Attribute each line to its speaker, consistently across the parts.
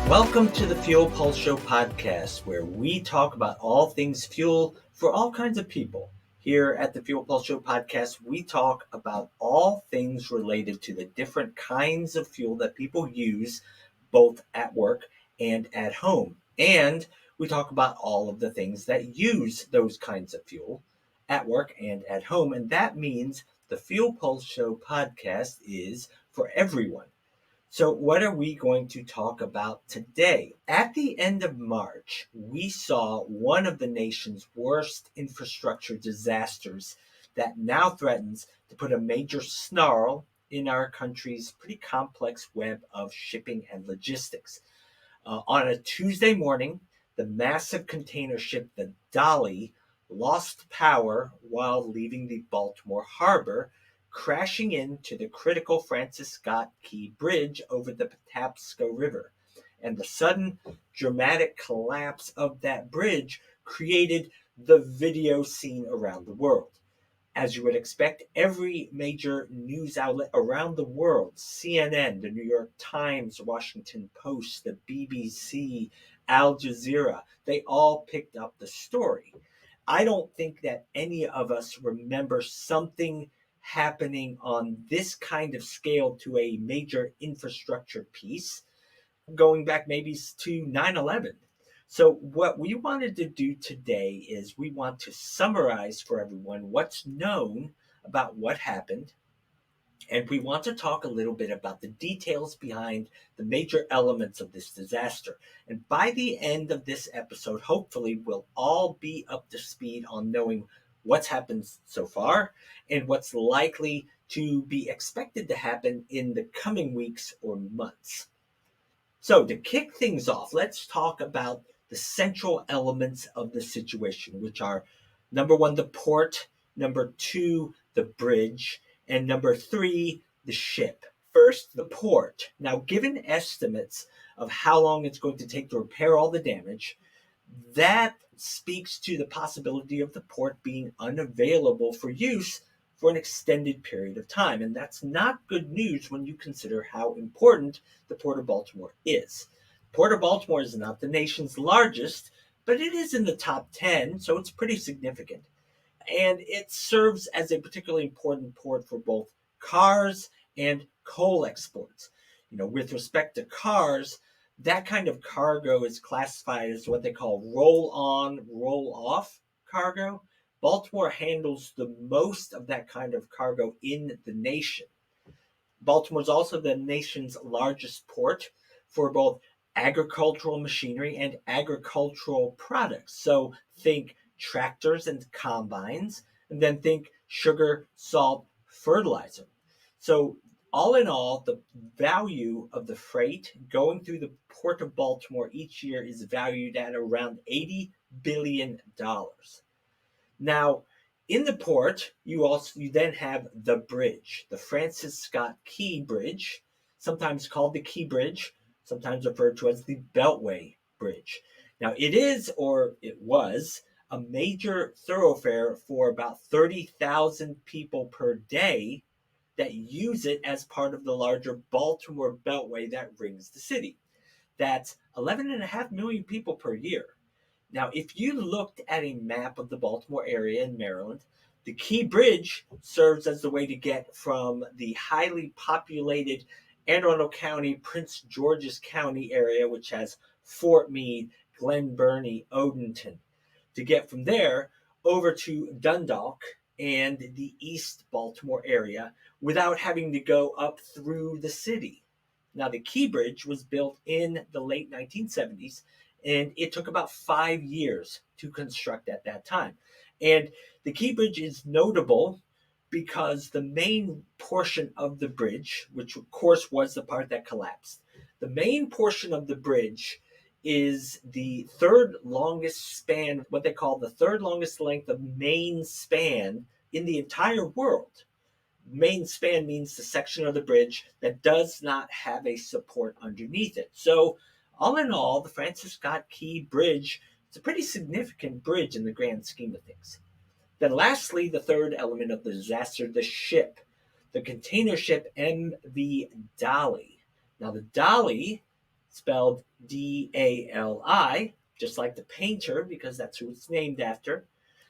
Speaker 1: Welcome to the Fuel Pulse Show podcast, where we talk about all things fuel for all kinds of people. Here at the Fuel Pulse Show podcast, we talk about all things related to the different kinds of fuel that people use both at work and at home. And we talk about all of the things that use those kinds of fuel at work and at home. And that means the Fuel Pulse Show podcast is for everyone. So, what are we going to talk about today? At the end of March, we saw one of the nation's worst infrastructure disasters that now threatens to put a major snarl in our country's pretty complex web of shipping and logistics. On a Tuesday morning, the massive container ship, the Dolly, lost power while leaving the Baltimore harbor, crashing into the critical Francis Scott Key Bridge over the Patapsco River. And the sudden, dramatic collapse of that bridge created the video seen around the world. As you would expect, every major news outlet around the world, CNN, the New York Times, Washington Post, the BBC, Al Jazeera, they all picked up the story. I don't think that any of us remember something happening on this kind of scale to a major infrastructure piece going back maybe to 9/11. So, what we wanted to do today is we want to summarize for everyone what's known about what happened, and we want to talk a little bit about the details behind the major elements of this disaster. And by the end of this episode, hopefully, we'll all be up to speed on knowing what's happened so far and what's likely to be expected to happen in the coming weeks or months. So, to kick things off, let's talk about the central elements of the situation, which are number one, the port, number two, the bridge, and number three, the ship. First, the port. Now, given estimates of how long it's going to take to repair all the damage, that speaks to the possibility of the port being unavailable for use for an extended period of time. And that's not good news when you consider how important the Port of Baltimore is. Port of Baltimore is not the nation's largest, but it is in the top 10, so it's pretty significant. And it serves as a particularly important port for both cars and coal exports. With respect to cars, that kind of cargo is classified as what they call roll-on, roll-off cargo. Baltimore handles the most of that kind of cargo in the nation. Baltimore is also the nation's largest port for both agricultural machinery and agricultural products. So think tractors and combines, and then think sugar, salt, fertilizer. So all in all, the value of the freight going through the Port of Baltimore each year is valued at around $80 billion. Now, in the port, you then have the bridge, the Francis Scott Key Bridge, sometimes called the Key Bridge, sometimes referred to as the Beltway Bridge. Now, it is, or it was, a major thoroughfare for about 30,000 people per day that use it as part of the larger Baltimore Beltway that rings the city. That's 11.5 million people per year. Now, if you looked at a map of the Baltimore area in Maryland, the Key Bridge serves as the way to get from the highly populated Anne Arundel County, Prince George's County area, which has Fort Meade, Glen Burnie, Odenton, to get from there over to Dundalk and the East Baltimore area without having to go up through the city. Now, the Key Bridge was built in the late 1970s, and it took about 5 years to construct at that time. And the Key Bridge is notable because the main portion of the bridge, which of course was the part that collapsed, the main portion of the bridge is the third longest span, what they call the third longest length of main span in the entire world. Main span means the section of the bridge that does not have a support underneath it. So all in all, the Francis Scott Key Bridge is a pretty significant bridge in the grand scheme of things. Then lastly, the third element of the disaster, the ship, the container ship MV Dolly. Now the Dolly spelled D-A-L-I, just like the painter, because that's who it's named after.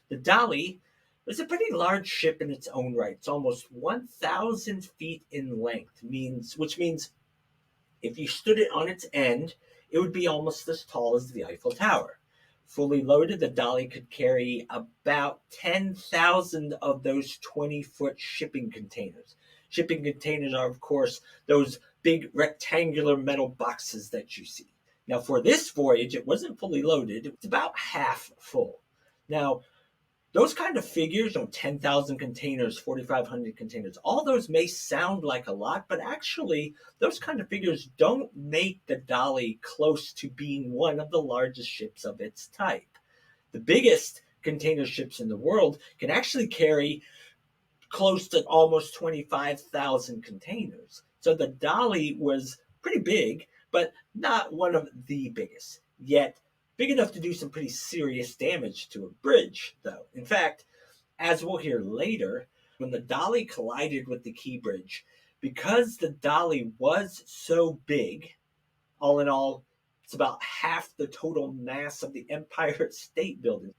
Speaker 1: The Dali was a pretty large ship in its own right. It's almost 1,000 feet in length, which means if you stood it on its end, it would be almost as tall as the Eiffel Tower. Fully loaded, the Dolly could carry about 10,000 of those 20-foot shipping containers. Shipping containers are, of course, those big rectangular metal boxes that you see. Now, for this voyage, it wasn't fully loaded. It's about half full. Now, those kind of figures, 10,000 containers, 4,500 containers, all those may sound like a lot, but actually, those kind of figures don't make the Dolly close to being one of the largest ships of its type. The biggest container ships in the world can actually carry close to almost 25,000 containers. So the Dolly was pretty big, but not one of the biggest. Yet big enough to do some pretty serious damage to a bridge, though. In fact, as we'll hear later, when the Dolly collided with the Key Bridge, because the Dolly was so big, all in all, it's about half the total mass of the Empire State Building.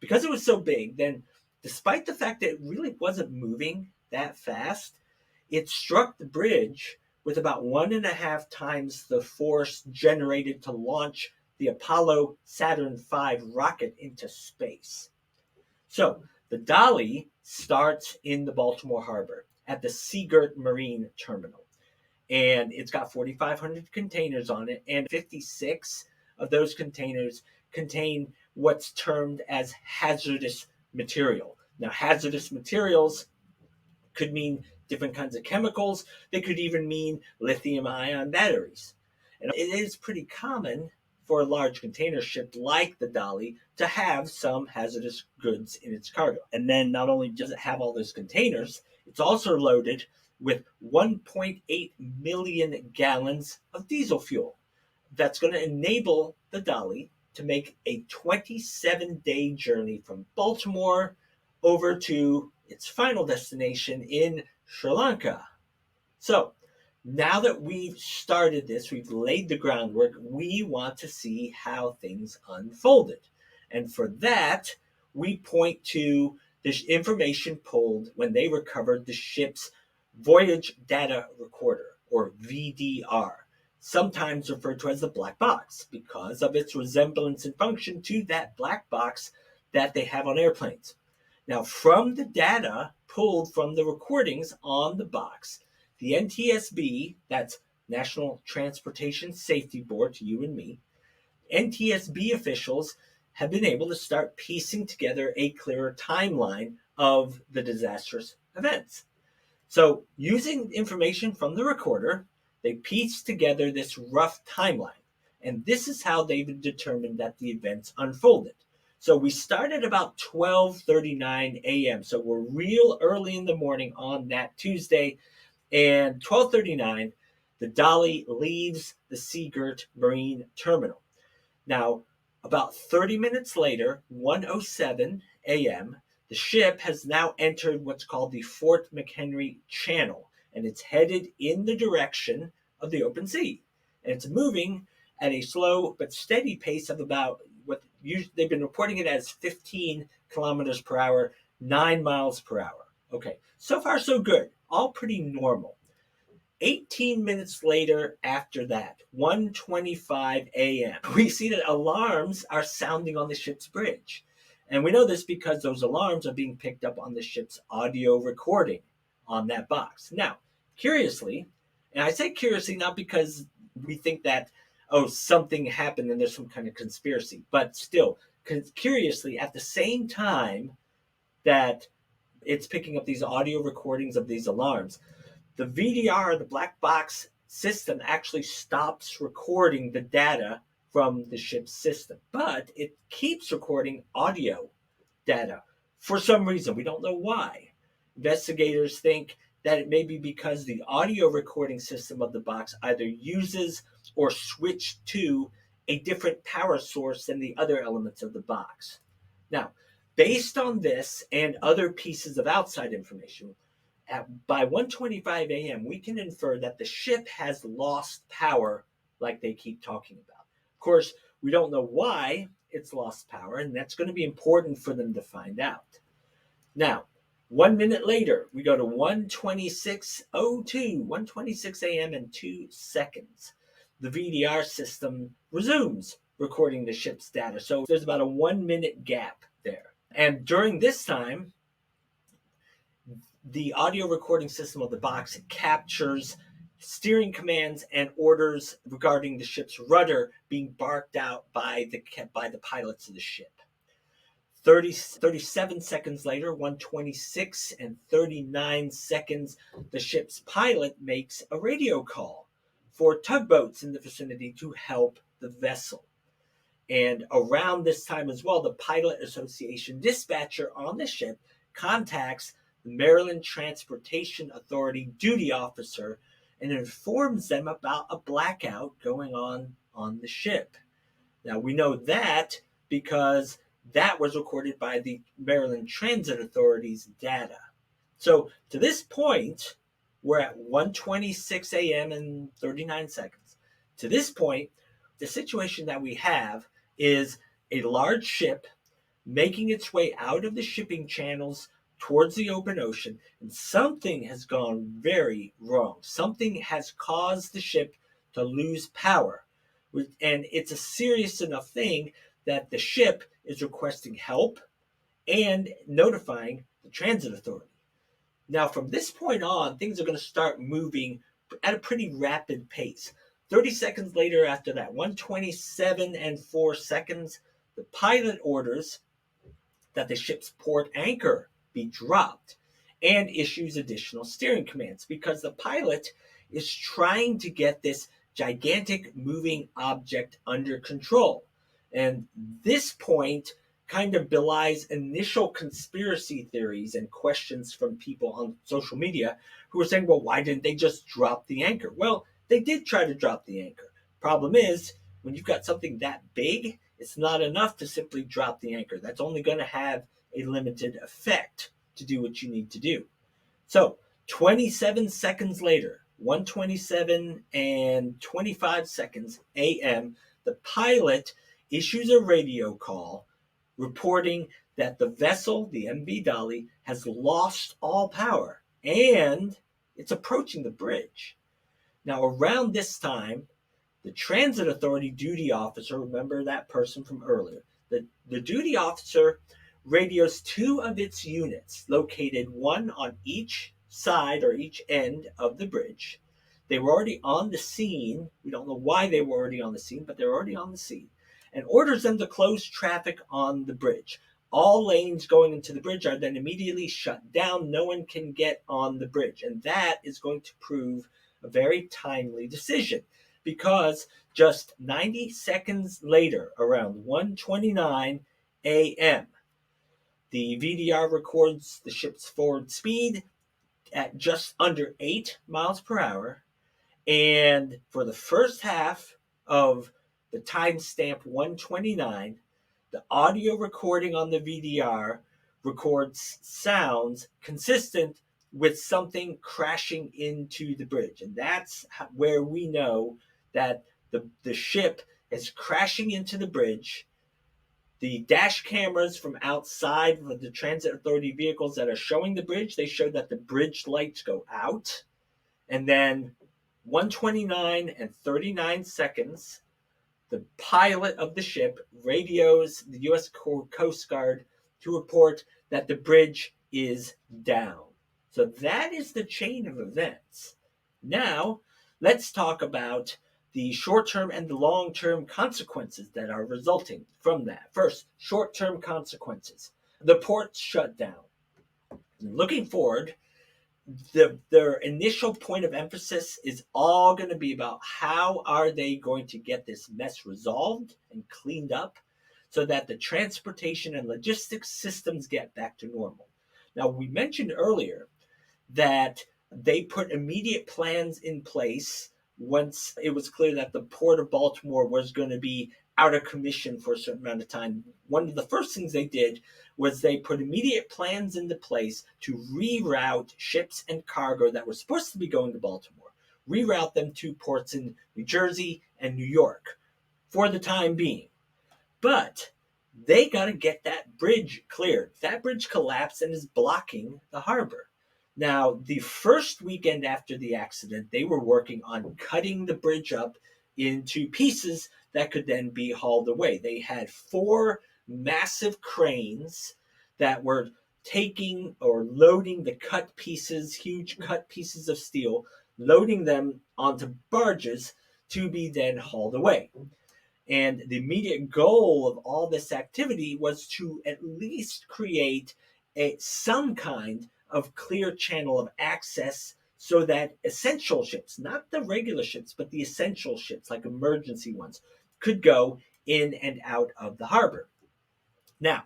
Speaker 1: Because it was so big, then despite the fact that it really wasn't moving that fast, it struck the bridge with about 1.5 times the force generated to launch the Apollo Saturn V rocket into space. So the Dolly starts in the Baltimore Harbor at the Seagirt Marine Terminal. And it's got 4,500 containers on it, and 56 of those containers contain what's termed as hazardous material. Now, hazardous materials could mean different kinds of chemicals. They could even mean lithium-ion batteries. And it is pretty common for a large container ship like the Dolly to have some hazardous goods in its cargo. And then not only does it have all those containers, it's also loaded with 1.8 million gallons of diesel fuel. That's going to enable the Dolly to make a 27-day journey from Baltimore over to its final destination in Sri Lanka. So, now that we've started this, we've laid the groundwork, we want to see how things unfolded. And for that, we point to this information pulled when they recovered the ship's Voyage Data Recorder, or VDR, sometimes referred to as the black box because of its resemblance and function to that black box that they have on airplanes. Now, from the data pulled from the recordings on the box, the NTSB, that's National Transportation Safety Board to you and me, NTSB officials have been able to start piecing together a clearer timeline of the disastrous events. So, using information from the recorder, they pieced together this rough timeline. And this is how they've determined that the events unfolded. So we start at about 12:39 a.m. So we're real early in the morning on that Tuesday. And 12:39, the Dolly leaves the Seagirt Marine Terminal. Now, about 30 minutes later, 1:07 a.m., the ship has now entered what's called the Fort McHenry Channel, and it's headed in the direction of the open sea. And it's moving at a slow but steady pace of about what they've been reporting it as 15 kilometers per hour, 9 miles per hour. Okay, so far so good, all pretty normal. 18 minutes later after that, 1:25 a.m., we see that alarms are sounding on the ship's bridge. And we know this because those alarms are being picked up on the ship's audio recording on that box. Now, curiously, and I say curiously not because we think that, something happened and there's some kind of conspiracy, but still, curiously, at the same time that it's picking up these audio recordings of these alarms, the VDR, the black box system, actually stops recording the data from the ship's system, but it keeps recording audio data for some reason. We don't know why. Investigators think that it may be because the audio recording system of the box either uses or switched to a different power source than the other elements of the box. Now, based on this and other pieces of outside information, by 1:25 a.m., we can infer that the ship has lost power like they keep talking about. Of course, we don't know why it's lost power, and that's going to be important for them to find out. Now, 1 minute later, we go to 1:26:02, 1:26 a.m. and 2 seconds. The VDR system resumes recording the ship's data. So there's about a 1 minute gap there. And during this time, the audio recording system of the box captures steering commands and orders regarding the ship's rudder being barked out by the pilots of the ship. 37 seconds later, 1:26 and 39 seconds, the ship's pilot makes a radio call for tugboats in the vicinity to help the vessel. And around this time as well, the Pilot Association dispatcher on the ship contacts the Maryland Transportation Authority duty officer and informs them about a blackout going on the ship. Now, we know that because that was recorded by the Maryland Transit Authority's data. So to this point, we're at 1:26 a.m. and 39 seconds. To this point, the situation that we have is a large ship making its way out of the shipping channels towards the open ocean, and something has gone very wrong. Something has caused the ship to lose power. And it's a serious enough thing that the ship is requesting help and notifying the transit authority. Now, from this point on, things are going to start moving at a pretty rapid pace. 30 seconds later, after that, 1:27 and 4 seconds, the pilot orders that the ship's port anchor be dropped and issues additional steering commands because the pilot is trying to get this gigantic moving object under control. And this point kind of belies initial conspiracy theories and questions from people on social media who are saying, well, why didn't they just drop the anchor? Well, they did try to drop the anchor. Problem is, when you've got something that big, it's not enough to simply drop the anchor. That's only going to have a limited effect to do what you need to do. So 27 seconds later, 1:27 and 25 seconds a.m., the pilot issues a radio call reporting that the vessel, the MV Dolly, has lost all power and it's approaching the bridge. Now, around this time, the Transit Authority duty officer, remember that person from earlier, the duty officer radios two of its units, located one on each side or each end of the bridge. They were already on the scene. We don't know why they were already on the scene, but they're already on the scene, and orders them to close traffic on the bridge. All lanes going into the bridge are then immediately shut down. No one can get on the bridge, and that is going to prove a very timely decision because just 90 seconds later, around 1:29 a.m., the VDR records the ship's forward speed at just under 8 miles per hour. And for the first half of the timestamp 1:29, the audio recording on the VDR records sounds consistent with something crashing into the bridge. And that's where we know that the ship is crashing into the bridge. The dash cameras from outside of the Transit Authority vehicles that are showing the bridge, they show that the bridge lights go out. And then 1:29 and 39 seconds, the pilot of the ship radios the U.S. Coast Guard to report that the bridge is down. So that is the chain of events. Now, let's talk about the short-term and the long-term consequences that are resulting from that. First, short-term consequences. The port's shut down. Looking forward, their initial point of emphasis is all going to be about how are they going to get this mess resolved and cleaned up so that the transportation and logistics systems get back to normal. Now, we mentioned earlier that they put immediate plans in place once it was clear that the Port of Baltimore was going to be out of commission for a certain amount of time. One of the first things they did was they put immediate plans into place to reroute ships and cargo that were supposed to be going to Baltimore, reroute them to ports in New Jersey and New York for the time being. But they got to get that bridge cleared. That bridge collapsed and is blocking the harbor. Now, the first weekend after the accident, they were working on cutting the bridge up into pieces that could then be hauled away. They had 4 massive cranes that were taking or loading the cut pieces, huge cut pieces of steel, loading them onto barges to be then hauled away. And the immediate goal of all this activity was to at least create some kind of clear channel of access so that essential ships, not the regular ships, but the essential ships, like emergency ones, could go in and out of the harbor. Now,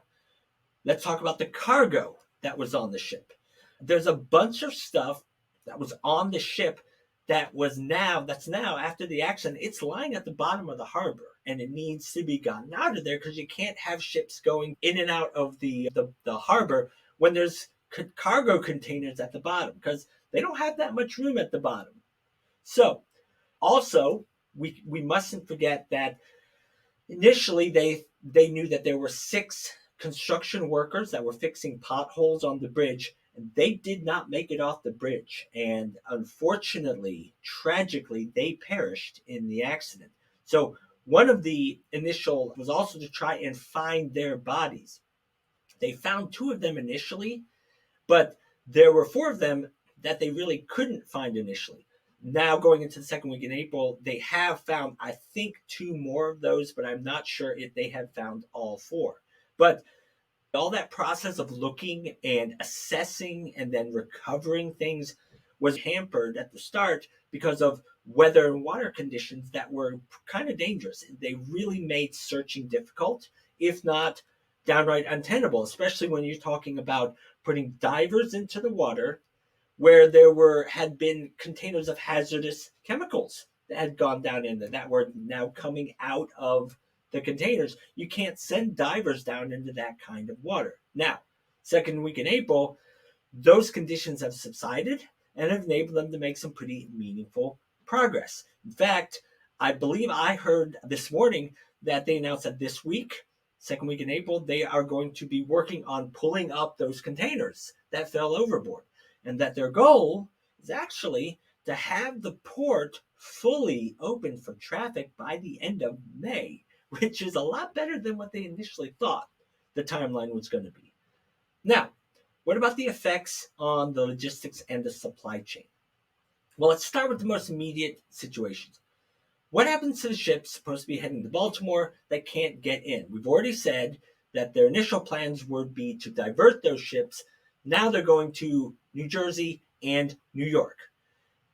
Speaker 1: let's talk about the cargo that was on the ship. There's a bunch of stuff that was on the ship that's now after the accident, it's lying at the bottom of the harbor and it needs to be gotten out of there because you can't have ships going in and out of the harbor when there's cargo containers at the bottom because they don't have that much room at the bottom. So also we mustn't forget that initially they knew that there were 6 construction workers that were fixing potholes on the bridge, and they did not make it off the bridge. And unfortunately, tragically, they perished in the accident. So one of the initial was also to try and find their bodies. They found 2 of them initially, but there were 4 of them that they really couldn't find initially. Now going into the second week in April, they have found, I think, 2 more of those, but I'm not sure if they have found all 4. But all that process of looking and assessing and then recovering things was hampered at the start because of weather and water conditions that were kind of dangerous. They really made searching difficult, if not downright untenable, especially when you're talking about putting divers into the water where had been containers of hazardous chemicals that had gone down in there that were now coming out of the containers. You can't send divers down into that kind of water. Now, second week in April, those conditions have subsided and have enabled them to make some pretty meaningful progress. In fact, I believe I heard this morning that they announced that this week, second week in April, they are going to be working on pulling up those containers that fell overboard. And that their goal is actually to have the port fully open for traffic by the end of May, which is a lot better than what they initially thought the timeline was going to be. Now, what about the effects on the logistics and the supply chain? Well, let's start with the most immediate situations. What happens to the ships supposed to be heading to Baltimore that can't get in? We've already said that their initial plans would be to divert those ships. Now they're going to New Jersey and New York.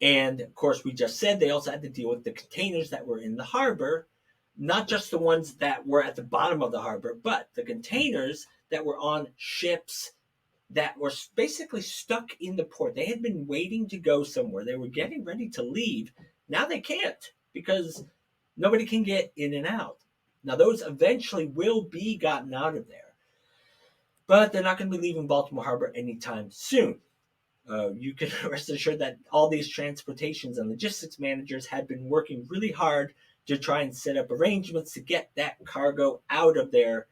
Speaker 1: And of course, we just said they also had to deal with the containers that were in the harbor, not just the ones that were at the bottom of the harbor, but the containers that were on ships that were basically stuck in the port. They had been waiting to go somewhere. They were getting ready to leave. Now they can't because nobody can get in and out. Now, those eventually will be gotten out of there, but they're not going to be leaving Baltimore Harbor anytime soon. You can rest assured that all these transportations and logistics managers had been working really hard to try and set up arrangements to get that cargo out of there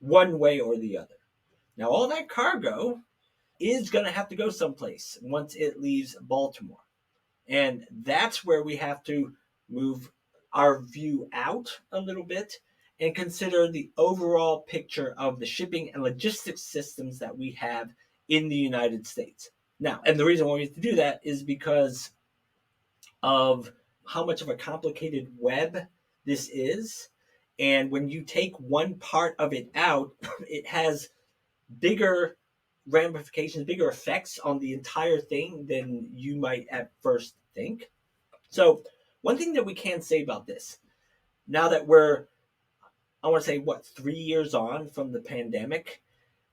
Speaker 1: one way or the other. Now, all that cargo is going to have to go someplace once it leaves Baltimore. And that's where we have to move our view out a little bit and consider the overall picture of the shipping and logistics systems that we have in the United States. Now, and the reason why we have to do that is because of how much of a complicated web this is. And when you take one part of it out, it has bigger ramifications, bigger effects on the entire thing than you might at first think. So one thing that we can say about this, now that we're, I want to say, 3 years on from the pandemic,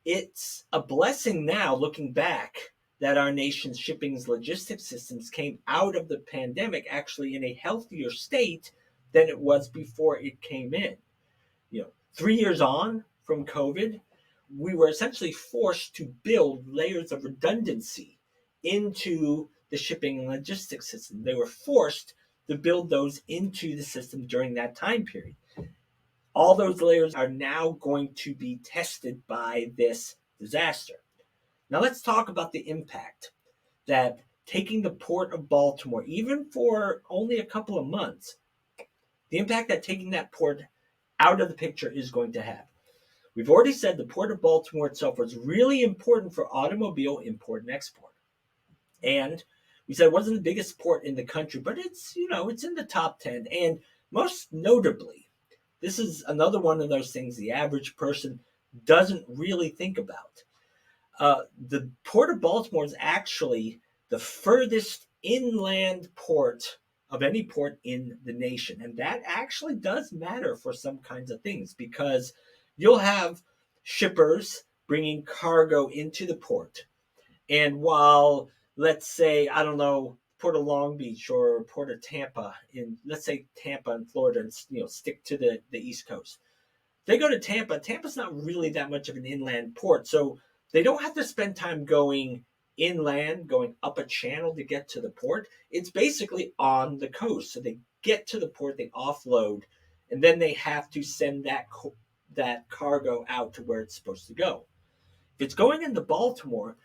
Speaker 1: it's a blessing now looking back that our nation's shipping logistics systems came out of the pandemic actually in a healthier state than it was before it came in. 3 years on from COVID, we were essentially forced to build layers of redundancy into the shipping and logistics system. They were forced to build those into the system during that time period. All those layers are now going to be tested by this disaster. Now let's talk about the impact that taking the port of Baltimore, even for only a couple of months, the impact that taking that port out of the picture is going to have. We've already said the port of Baltimore itself was really important for automobile import and export. And we said it wasn't the biggest port in the country, but it's, it's in the top 10. And most notably, this is another one of those things the average person doesn't really think about. The port of Baltimore is actually the furthest inland port of any port in the nation. And that actually does matter for some kinds of things, because you'll have shippers bringing cargo into the port. And while, let's say, I don't know, Port of Long Beach or Port of Tampa let's say Tampa in Florida, and stick to the East Coast. They go to Tampa. Tampa's not really that much of an inland port, so they don't have to spend time going inland, going up a channel to get to the port. It's basically on the coast. So they get to the port, they offload, and then they have to send that cargo out to where it's supposed to go. If it's going into Baltimore,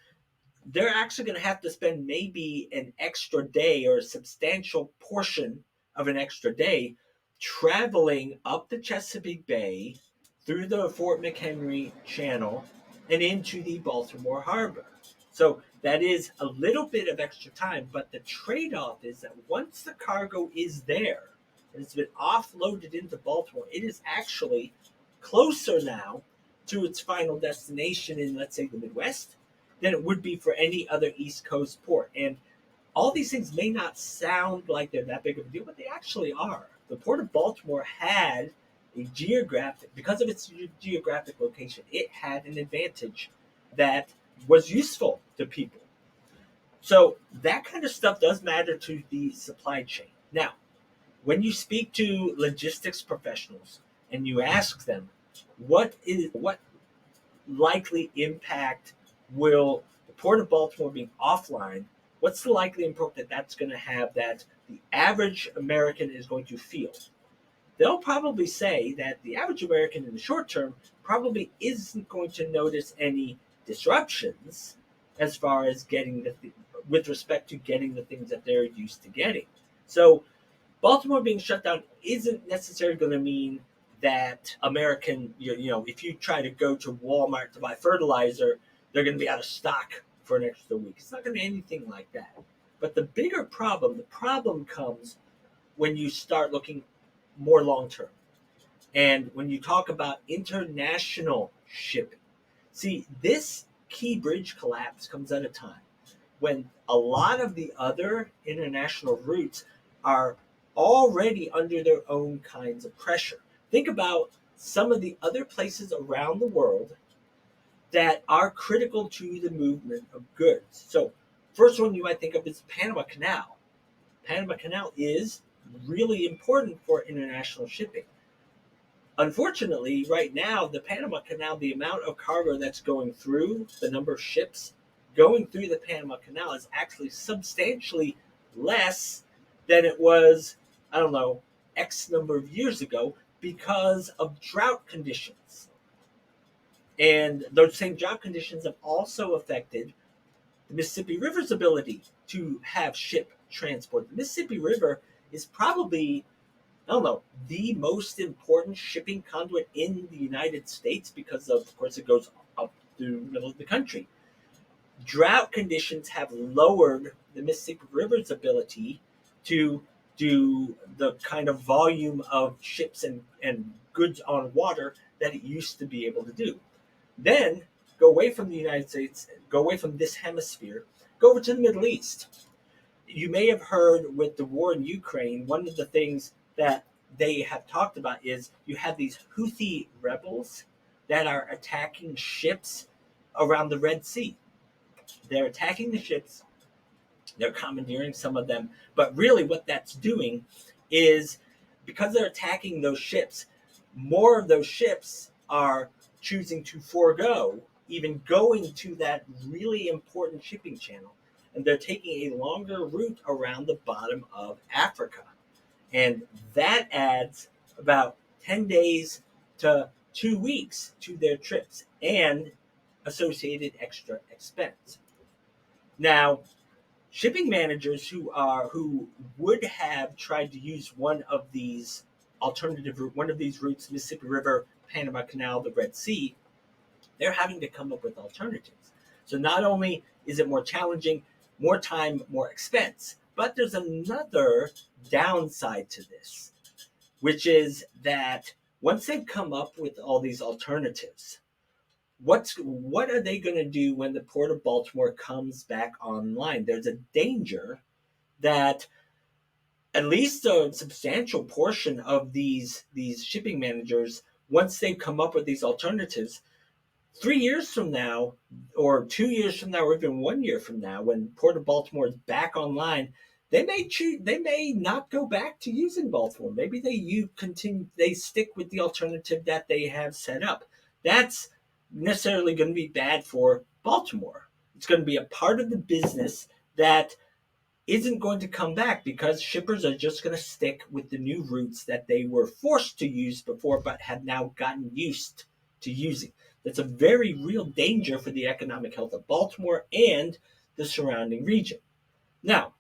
Speaker 1: they're actually going to have to spend maybe an extra day or a substantial portion of an extra day traveling up the Chesapeake Bay through the Fort McHenry Channel and into the Baltimore Harbor. So that is a little bit of extra time, but the trade-off is that once the cargo is there and it's been offloaded into Baltimore, it is actually closer now to its final destination in, let's say, the Midwest than it would be for any other East Coast port. And all these things may not sound like they're that big of a deal, but they actually are. The Port of Baltimore had because of its geographic location, it had an advantage that was useful to people. So that kind of stuff does matter to the supply chain. Now, when you speak to logistics professionals and you ask them, what likely impact will the Port of Baltimore being offline, what's the likely impact that that's going to have that the average American is going to feel? They'll probably say that the average American in the short term probably isn't going to notice any disruptions as far as with respect to getting the things that they're used to getting. So Baltimore being shut down isn't necessarily going to mean that American, if you try to go to Walmart to buy fertilizer, they're going to be out of stock for an extra week. It's not going to be anything like that. But the problem comes when you start looking more long term. And when you talk about international shipping, see, this key bridge collapse comes at a time when a lot of the other international routes are already under their own kinds of pressure. Think about some of the other places around the world that are critical to the movement of goods. So, first one you might think of is the Panama Canal. Panama Canal is really important for international shipping. Unfortunately, right now, the Panama Canal, the amount of cargo that's going through, the number of ships going through the Panama Canal is actually substantially less than it was, I don't know, X number of years ago because of drought conditions. And those same drought conditions have also affected the Mississippi River's ability to have ship transport. The Mississippi River is probably, I don't know, the most important shipping conduit in the United States because of course, it goes up through the middle of the country. Drought conditions have lowered the Mississippi River's ability to do the kind of volume of ships and goods on water that it used to be able to do. Then go away from the United States, go away from this hemisphere, go over to the Middle East. You may have heard with the war in Ukraine, one of the things that they have talked about is you have these Houthi rebels that are attacking ships around the Red Sea. They're attacking the ships, they're commandeering some of them, but really what that's doing is because they're attacking those ships, more of those ships are choosing to forego even going to that really important shipping channel and they're taking a longer route around the bottom of Africa. And that adds about 10 days to 2 weeks to their trips and associated extra expense. Now, shipping managers who would have tried to use one of these routes, Mississippi River, Panama Canal, the Red Sea, they're having to come up with alternatives. So not only is it more challenging, more time, more expense, but there's another downside to this, which is that once they've come up with all these alternatives, what are they going to do when the Port of Baltimore comes back online? There's a danger that at least a substantial portion of these shipping managers, once they've come up with these alternatives, 3 years from now, or 2 years from now, or even 1 year from now, when Port of Baltimore is back online, they may not go back to using Baltimore. Maybe they stick with the alternative that they have set up. That's necessarily going to be bad for Baltimore. It's going to be a part of the business that isn't going to come back because shippers are just going to stick with the new routes that they were forced to use before but have now gotten used to using. That's a very real danger for the economic health of Baltimore and the surrounding region. Now,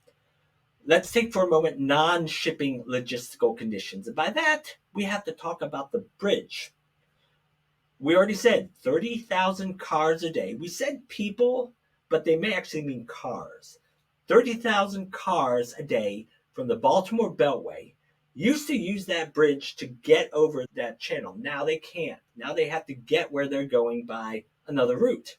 Speaker 1: let's take for a moment non-shipping logistical conditions. And by that, we have to talk about the bridge. We already said 30,000 cars a day. We said people, but they may actually mean cars. 30,000 cars a day from the Baltimore Beltway used to use that bridge to get over that channel. Now they can't. Now they have to get where they're going by another route.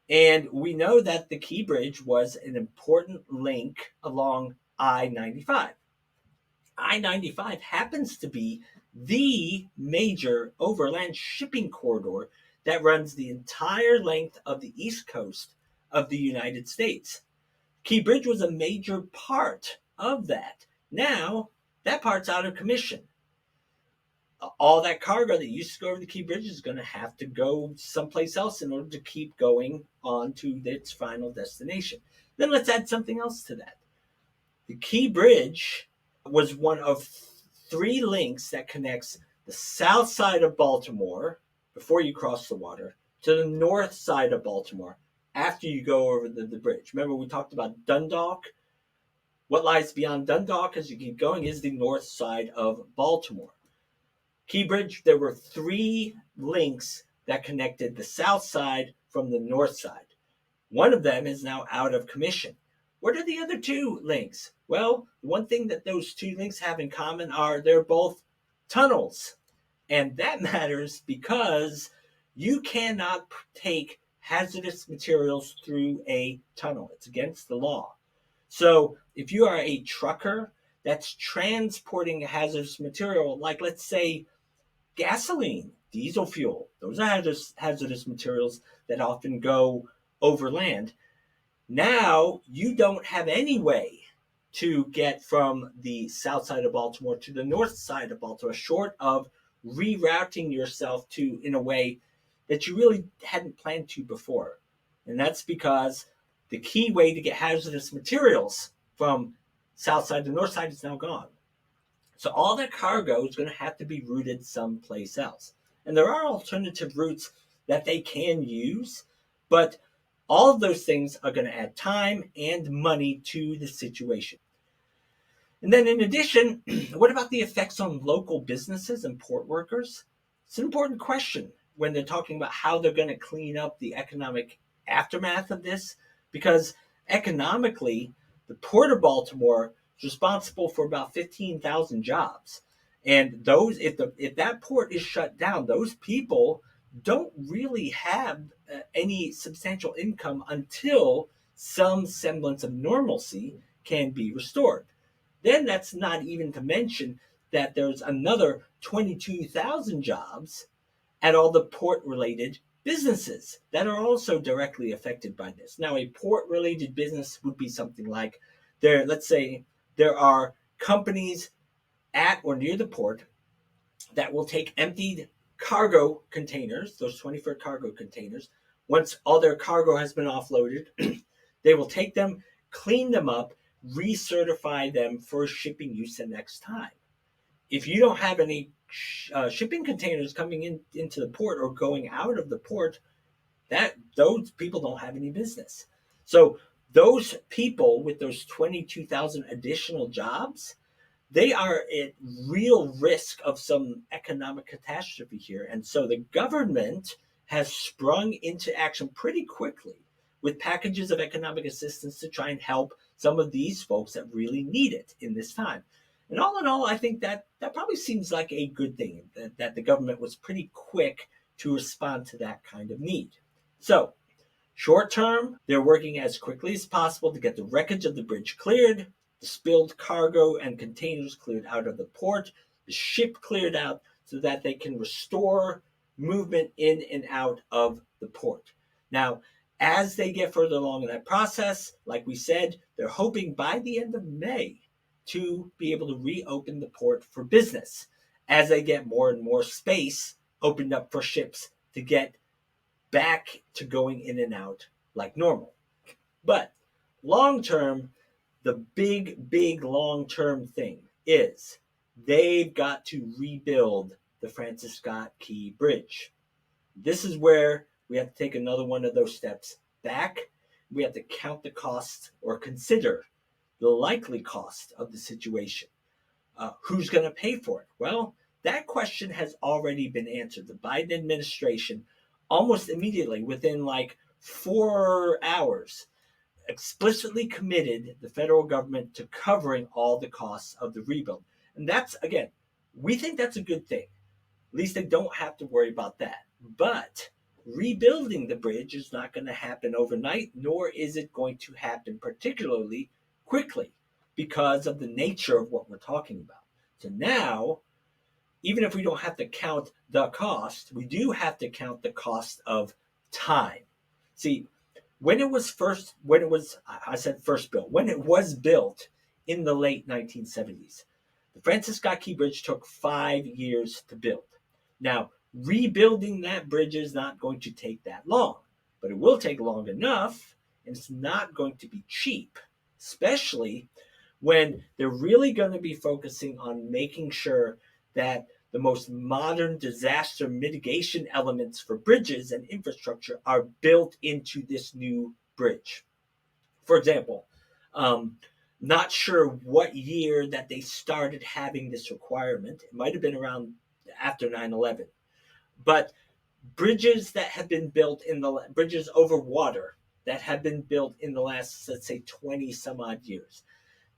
Speaker 1: And we know that the Key Bridge was an important link along I-95. I-95 happens to be the major overland shipping corridor that runs the entire length of the East Coast of the United States. Key Bridge was a major part of that. Now, that part's out of commission. All that cargo that used to go over the Key Bridge is going to have to go someplace else in order to keep going on to its final destination. Then let's add something else to that. The Key Bridge was one of three links that connects the south side of Baltimore before you cross the water to the north side of Baltimore after you go over the bridge. Remember, we talked about Dundalk. What lies beyond Dundalk as you keep going is the north side of Baltimore. Key Bridge, there were three links that connected the south side from the north side. One of them is now out of commission. What are the other two links? Well, one thing that those two links have in common are they're both tunnels. And that matters because you cannot take hazardous materials through a tunnel. It's against the law. So if you are a trucker that's transporting a hazardous material, like let's say gasoline, diesel fuel, those are hazardous materials that often go overland. Now you don't have any way to get from the south side of Baltimore to the north side of Baltimore, short of rerouting yourself to in a way that you really hadn't planned to before. And that's because the key way to get hazardous materials from south side to north side is now gone. So all that cargo is going to have to be routed someplace else. And there are alternative routes that they can use, but all of those things are going to add time and money to the situation. And then in addition, what about the effects on local businesses and port workers? It's an important question when they're talking about how they're going to clean up the economic aftermath of this, because economically, the Port of Baltimore is responsible for about 15,000 jobs. And those, if that port is shut down, those people don't really have any substantial income until some semblance of normalcy can be restored. Then that's not even to mention that there's another 22,000 jobs at all the port-related businesses that are also directly affected by this. Now, a port-related business would be something like let's say there are companies at or near the port that will take emptied cargo containers, those 20-foot cargo containers, once all their cargo has been offloaded, They will take them, clean them up, recertify them for shipping use the next time. If you don't have any shipping containers coming into the port or going out of the port, that those people don't have any business. So those people with those 22,000 additional jobs, they are at real risk of some economic catastrophe here. And so the government has sprung into action pretty quickly with packages of economic assistance to try and help some of these folks that really need it in this time. And all in all, I think that probably seems like a good thing, that the government was pretty quick to respond to that kind of need. So, short term, they're working as quickly as possible to get the wreckage of the bridge cleared, the spilled cargo and containers cleared out of the port, the ship cleared out so that they can restore movement in and out of the port. Now, as they get further along in that process, like we said, they're hoping by the end of May to be able to reopen the port for business as they get more and more space opened up for ships to get back to going in and out like normal. But long term, the big long term thing is they've got to rebuild the Francis Scott Key Bridge. This is where we have to take another one of those steps back. We have to count the cost or consider the likely cost of the situation. Who's going to pay for it? Well, that question has already been answered. The Biden administration, almost immediately, within like 4 hours, explicitly committed the federal government to covering all the costs of the rebuild. And that's, again, we think that's a good thing. At least they don't have to worry about that. But rebuilding the bridge is not going to happen overnight, nor is it going to happen particularly quickly because of the nature of what we're talking about. So now, even if we don't have to count the cost, we do have to count the cost of time. See, when it was first built, when it was built in the late 1970s, the Francis Scott Key Bridge took 5 years to build. Now, rebuilding that bridge is not going to take that long, but it will take long enough, and it's not going to be cheap, especially when they're really going to be focusing on making sure that the most modern disaster mitigation elements for bridges and infrastructure are built into this new bridge. For example, not sure what year that they started having this requirement. It might have been around after 9/11. But bridges that have been built bridges over water that have been built in the last, let's say, 20 some odd years,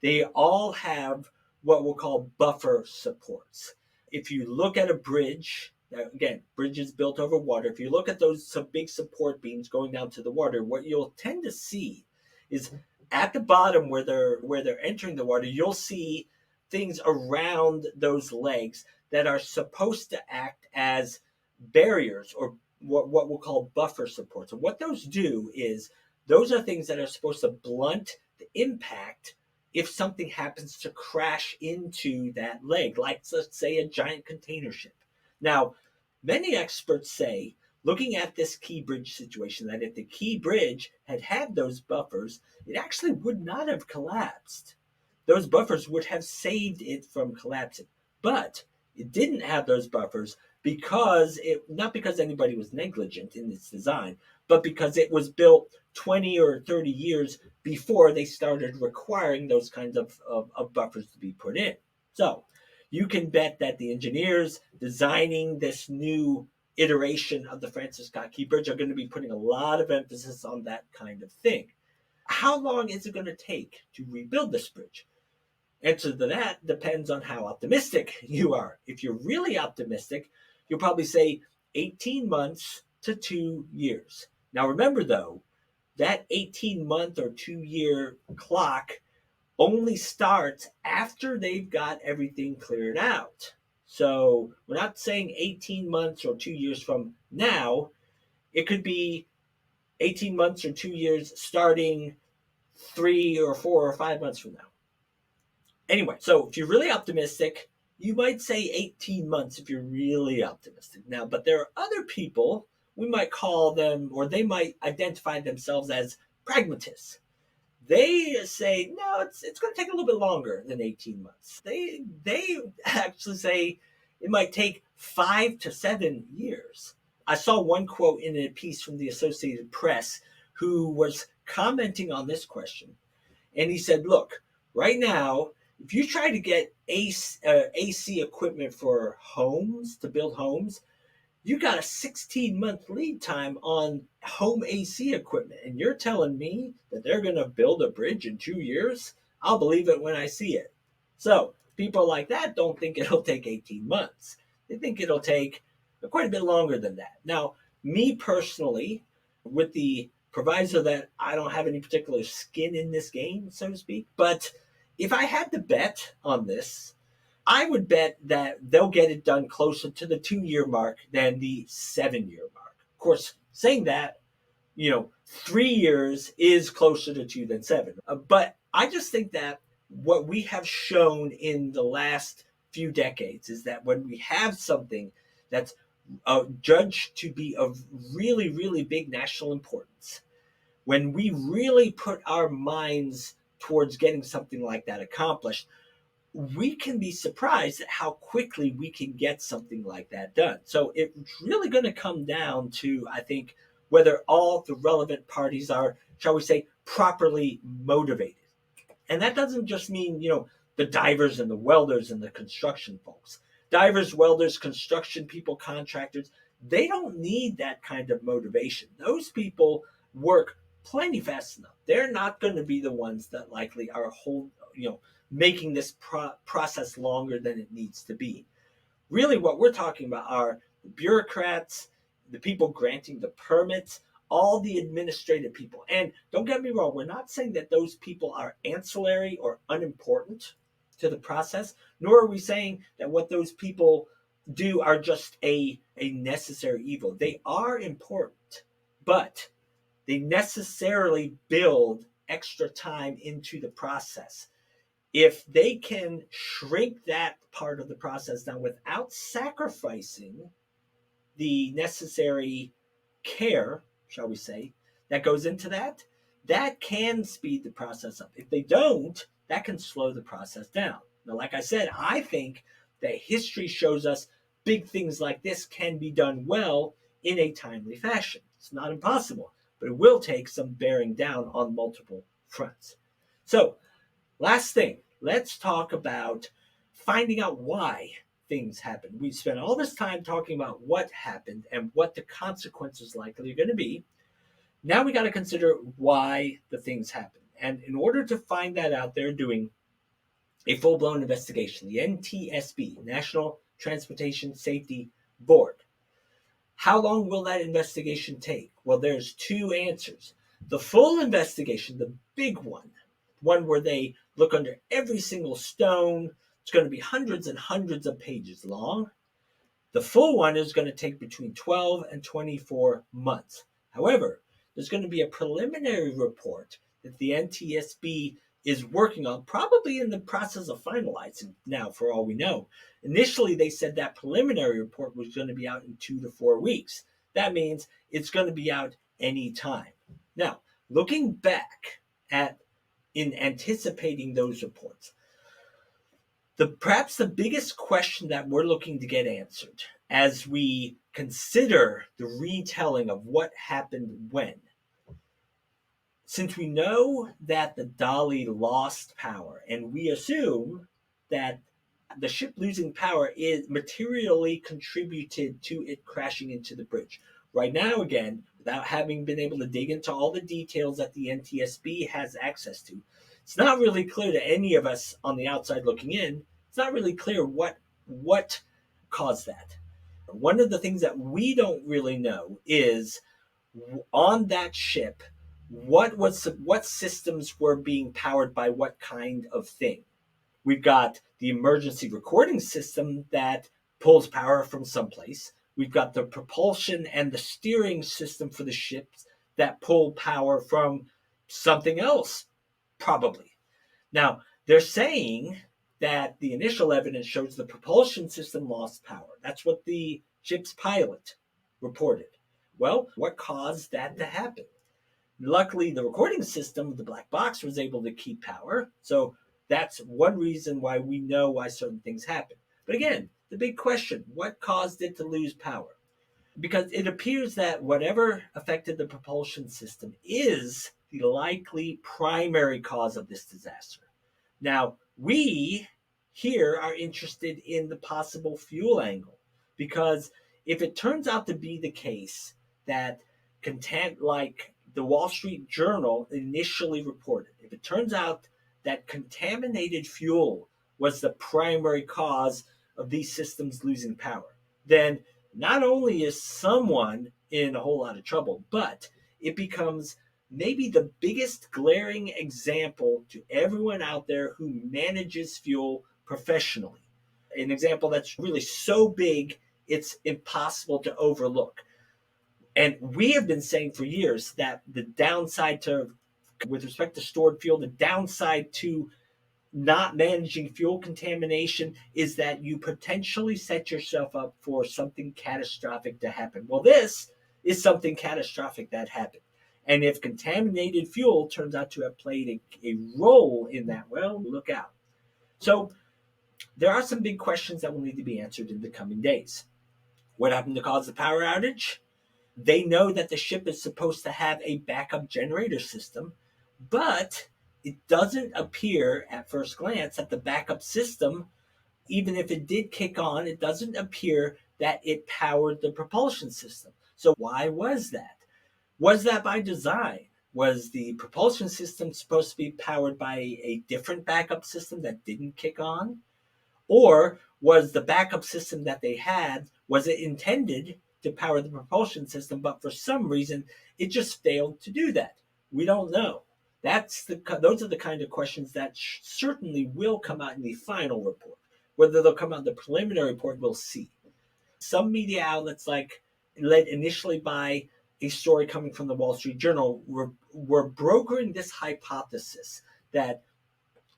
Speaker 1: they all have what we'll call buffer supports. If you look at a bridge, again, bridges built over water, if you look at those some big support beams going down to the water, what you'll tend to see is at the bottom where they're entering the water, you'll see things around those legs that are supposed to act as barriers or what we'll call buffer supports. And what those do is those are things that are supposed to blunt the impact if something happens to crash into that leg, like let's say a giant container ship. Now, many experts say, looking at this Key Bridge situation, that if the Key Bridge had had those buffers, it actually would not have collapsed. Those buffers would have saved it from collapsing. But it didn't have those buffers not because anybody was negligent in its design, but because it was built 20 or 30 years before they started requiring those kinds of buffers to be put in. So you can bet that the engineers designing this new iteration of the Francis Scott Key Bridge are going to be putting a lot of emphasis on that kind of thing. How long is it going to take to rebuild this bridge? Answer to that depends on how optimistic you are. If you're really optimistic, you'll probably say 18 months to 2 years. Now remember though, that 18-month or 2-year clock only starts after they've got everything cleared out. So we're not saying 18 months or 2 years from now. It could be 18 months or 2 years starting 3 or 4 or 5 months from now. Anyway, so if you're really optimistic, you might say 18 months if you're really optimistic. Now, but there are other people, we might call them, or they might identify themselves as pragmatists. They say no, it's going to take a little bit longer than 18 months. They actually say it might take 5 to 7 years. I saw one quote in a piece from the Associated Press who was commenting on this question, and he said, "Look, right now, if you try to get AC equipment for homes to build homes, you got a 16-month lead time on home AC equipment, and you're telling me that they're going to build a bridge in 2 years? I'll believe it when I see it." So people like that don't think it'll take 18 months. They think it'll take quite a bit longer than that. Now, me personally, with the proviso that I don't have any particular skin in this game, so to speak, but if I had to bet on this, I would bet that they'll get it done closer to the 2 year mark than the 7 year mark. Of course, saying that, 3 years is closer to two than seven. But I just think that what we have shown in the last few decades is that when we have something that's judged to be of really, really big national importance, when we really put our minds towards getting something like that accomplished, we can be surprised at how quickly we can get something like that done. So it's really going to come down to, I think, whether all the relevant parties are, shall we say, properly motivated. And that doesn't just mean, the divers and the welders and the construction folks. Divers, welders, construction people, contractors, they don't need that kind of motivation. Those people work plenty fast enough. They're not going to be the ones that likely are making this process longer than it needs to be. Really, what we're talking about are the bureaucrats, the people granting the permits, all the administrative people. And don't get me wrong, we're not saying that those people are ancillary or unimportant to the process, nor are we saying that what those people do are just a necessary evil. They are important, but they necessarily build extra time into the process. If they can shrink that part of the process down without sacrificing the necessary care, shall we say, that goes into that, that can speed the process up. If they don't, that can slow the process down. Now, like I said, I think that history shows us big things like this can be done well in a timely fashion. It's not impossible, but it will take some bearing down on multiple fronts. So, last thing, let's talk about finding out why things happen. We spent all this time talking about what happened and what the consequences likely are going to be. Now we got to consider why the things happen. And in order to find that out, they're doing a full-blown investigation, the NTSB, National Transportation Safety Board. How long will that investigation take? Well, there's two answers. The full investigation, the big one where they look under every single stone, it's going to be hundreds and hundreds of pages long. The full one is going to take between 12 and 24 months. However, there's going to be a preliminary report that the NTSB is working on, probably in the process of finalizing now, for all we know. Initially, they said that preliminary report was going to be out in 2 to 4 weeks. That means it's going to be out any time. Now, looking back at in anticipating those reports, perhaps the biggest question that we're looking to get answered as we consider the retelling of what happened when, since we know that the Dolly lost power, and we assume that the ship losing power is materially contributed to it crashing into the bridge. Right now, again, without having been able to dig into all the details that the NTSB has access to, it's not really clear to any of us on the outside looking in. It's not really clear what caused that. One of the things that we don't really know is on that ship, what systems were being powered by what kind of thing. We've got the emergency recording system that pulls power from someplace. We've got the propulsion and the steering system for the ships that pull power from something else, probably. Now, they're saying that the initial evidence shows the propulsion system lost power. That's what the ship's pilot reported. Well, what caused that to happen? Luckily, the recording system of the black box was able to keep power. So that's one reason why we know why certain things happen. But again, the big question, what caused it to lose power? Because it appears that whatever affected the propulsion system is the likely primary cause of this disaster. Now, we here are interested in the possible fuel angle because if it turns out to be the case that content like the Wall Street Journal initially reported, if it turns out that contaminated fuel was the primary cause of these systems losing power, then not only is someone in a whole lot of trouble, but it becomes maybe the biggest glaring example to everyone out there who manages fuel professionally. An example that's really so big, it's impossible to overlook. And we have been saying for years that the downside to, with respect to stored fuel, the downside to not managing fuel contamination is that you potentially set yourself up for something catastrophic to happen. Well, this is something catastrophic that happened. And if contaminated fuel turns out to have played a role in that, well, look out. So there are some big questions that will need to be answered in the coming days. What happened to cause the power outage? They know that the ship is supposed to have a backup generator system, but it doesn't appear at first glance that the backup system, even if it did kick on, it doesn't appear that it powered the propulsion system. So why was that? Was that by design? Was the propulsion system supposed to be powered by a different backup system that didn't kick on? Or was the backup system that they had, was it intended to power the propulsion system, but for some reason it just failed to do that? We don't know. Those are the kind of questions that certainly will come out in the final report. Whether they'll come out in the preliminary report, we'll see. Some media outlets, like led initially by a story coming from the Wall Street Journal, were brokering this hypothesis that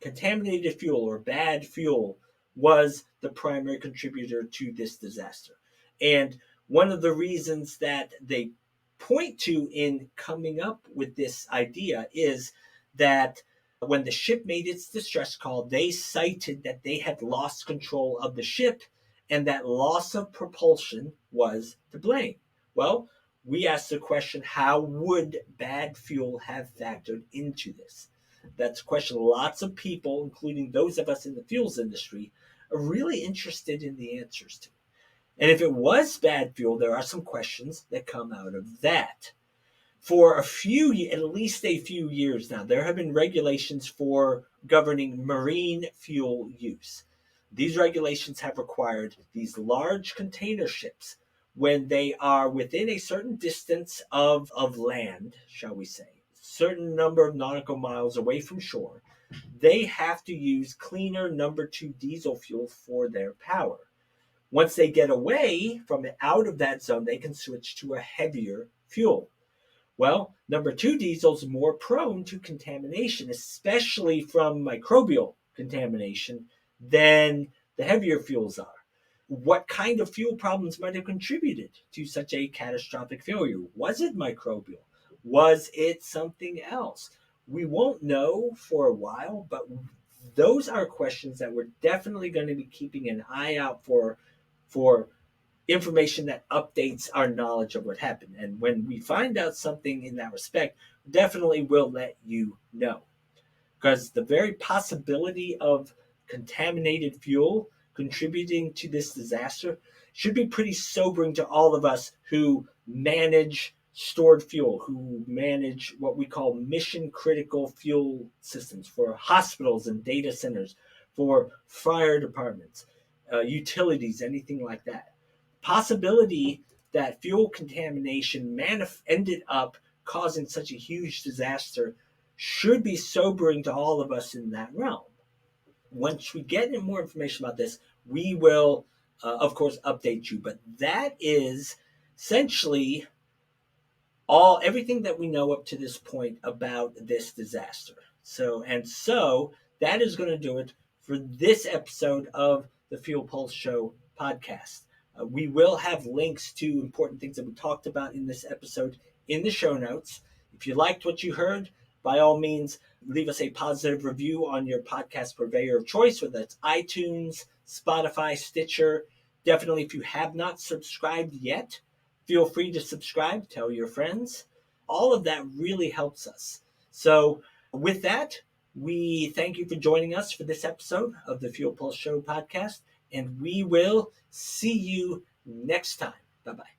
Speaker 1: contaminated fuel or bad fuel was the primary contributor to this disaster. And one of the reasons that they point to in coming up with this idea is that when the ship made its distress call, they cited that they had lost control of the ship and that loss of propulsion was to blame. Well, we asked the question, how would bad fuel have factored into this? That's a question lots of people, including those of us in the fuels industry, are really interested in the answers to. And if it was bad fuel, there are some questions that come out of that. For at least a few years now, there have been regulations for governing marine fuel use. These regulations have required these large container ships, when they are within a certain distance of land, shall we say, certain number of nautical miles away from shore, they have to use cleaner number 2 diesel fuel for their power. Once they get away from it, out of that zone, they can switch to a heavier fuel. Well, number 2 diesel is more prone to contamination, especially from microbial contamination, than the heavier fuels are. What kind of fuel problems might have contributed to such a catastrophic failure? Was it microbial? Was it something else? We won't know for a while, but those are questions that we're definitely going to be keeping an eye out for information that updates our knowledge of what happened. And when we find out something in that respect, definitely will let you know. Because the very possibility of contaminated fuel contributing to this disaster should be pretty sobering to all of us who manage stored fuel, who manage what we call mission critical fuel systems for hospitals and data centers, for fire departments, utilities, anything like that. Possibility that fuel contamination ended up causing such a huge disaster should be sobering to all of us in that realm. Once we get more information about this, we will, of course, update you. But that is essentially everything that we know up to this point about this disaster. So that is going to do it for this episode of the Fuel Pulse Show podcast. We will have links to important things that we talked about in this episode in the show notes. If you liked what you heard, by all means, leave us a positive review on your podcast purveyor of choice, whether that's iTunes, Spotify, Stitcher. Definitely, if you have not subscribed yet, feel free to subscribe, tell your friends. All of that really helps us. So, with that, we thank you for joining us for this episode of the Fuel Pulse Show podcast, and we will see you next time. Bye bye.